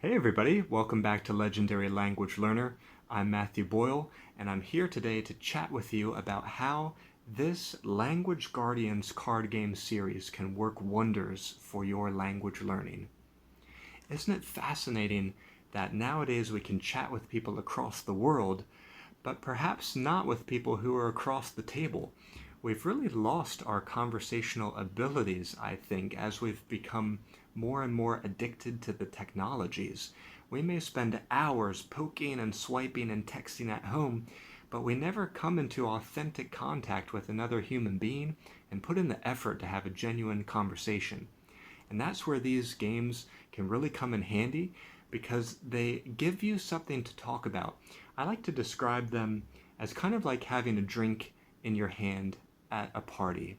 Hey everybody, welcome back to Legendary Language Learner. I'm Matthew Boyle, and I'm here today to chat with you about how this Language Guardians card game series can work wonders for your language learning. Isn't it fascinating that nowadays we can chat with people across the world, but perhaps not with people who are across the table? We've really lost our conversational abilities, I think, as we've become more and more addicted to the technologies. We may spend hours poking and swiping and texting at home, but we never come into authentic contact with another human being and put in the effort to have a genuine conversation. And that's where these games can really come in handy because they give you something to talk about. I like to describe them as kind of like having a drink in your hand at a party.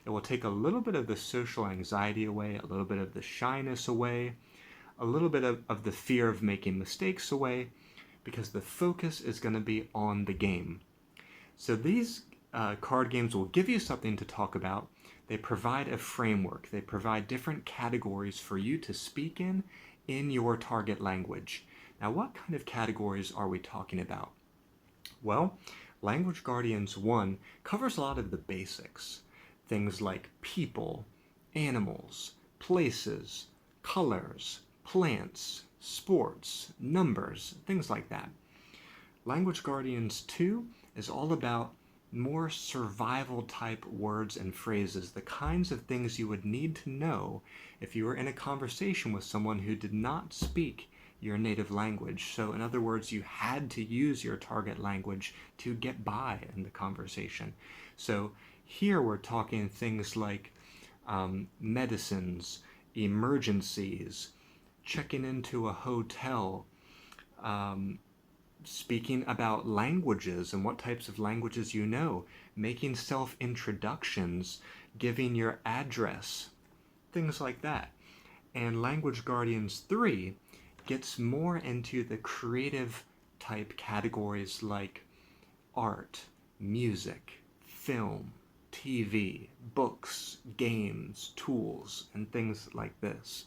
It will take a little bit of the social anxiety away, a little bit of the shyness away, a little bit of the fear of making mistakes away, because the focus is going to be on the game. So these card games will give you something to talk about. They provide a framework. They provide different categories for you to speak in your target language. Now, what kind of categories are we talking about? Well, Language Guardians 1 covers a lot of the basics. Things like people, animals, places, colors, plants, sports, numbers, things like that. Language Guardians 2 is all about more survival type words and phrases, the kinds of things you would need to know if you were in a conversation with someone who did not speak your native language. So in other words, you had to use your target language to get by in the conversation. So here we're talking things like medicines, emergencies, checking into a hotel, speaking about languages and what types of languages you know, making self-introductions, giving your address, things like that. And Language Guardians 3 gets more into the creative type categories like art, music, film, TV, books, games, tools, and things like this.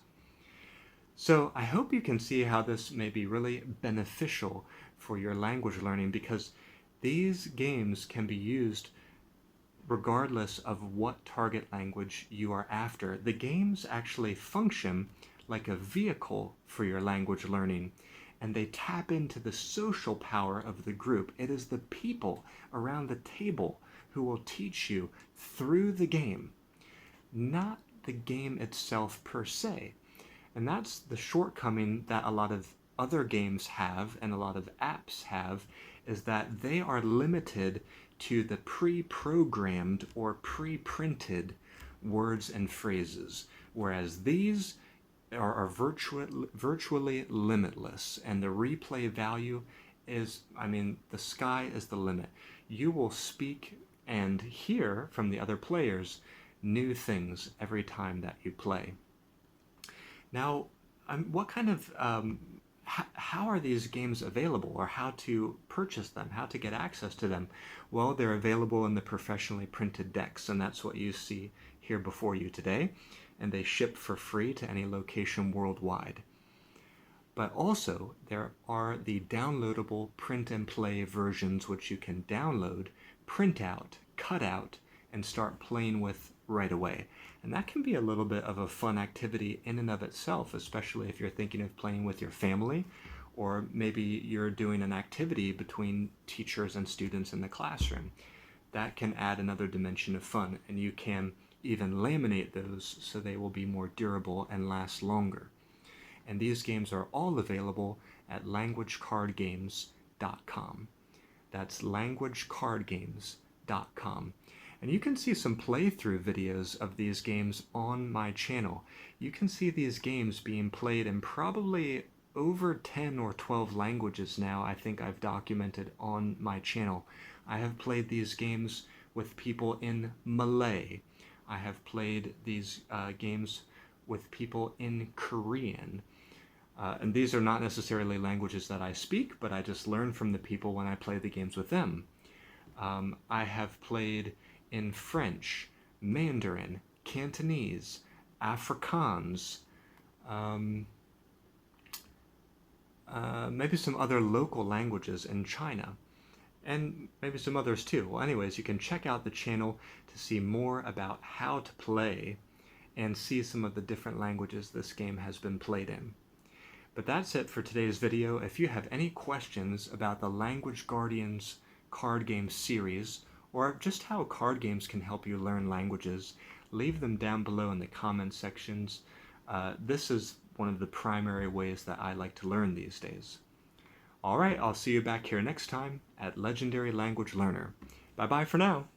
So I hope you can see how this may be really beneficial for your language learning, because these games can be used regardless of what target language you are after. The games actually function like a vehicle for your language learning, and they tap into the social power of the group. It is the people around the table who will teach you through the game, not the game itself per se. And that's the shortcoming that a lot of other games have and a lot of apps have, is that they are limited to the pre-programmed or pre-printed words and phrases, whereas these are virtually limitless, and the replay value is, the sky is the limit. You will speak and hear from the other players new things every time that you play. Now, what kind of, how are these games available, or how to purchase them, how to get access to them? Well, they're available in the professionally printed decks, and that's what you see here before you today, and they ship for free to any location worldwide. But also, there are the downloadable print and play versions, which you can download, print out, cut out, and start playing with right away. And that can be a little bit of a fun activity in and of itself, especially if you're thinking of playing with your family, or maybe you're doing an activity between teachers and students in the classroom. That can add another dimension of fun, and you can even laminate those so they will be more durable and last longer. And these games are all available at languagecardgames.com. That's languagecardgames.com. And you can see some playthrough videos of these games on my channel. You can see these games being played in probably over 10 or 12 languages now, I think I've documented on my channel. I have played these games with people in Malay. I have played these games with people in Korean. And these are not necessarily languages that I speak, but I just learn from the people when I play the games with them. I have played in French, Mandarin, Cantonese, Afrikaans, maybe some other local languages in China, and maybe some others too. Well, anyways, you can check out the channel to see more about how to play and see some of the different languages this game has been played in. But that's it for today's video. If you have any questions about the Language Guardians card game series, or just how card games can help you learn languages, leave them down below in the comment sections. This is one of the primary ways that I like to learn these days. Alright, I'll see you back here next time at Legendary Language Learner. Bye bye for now.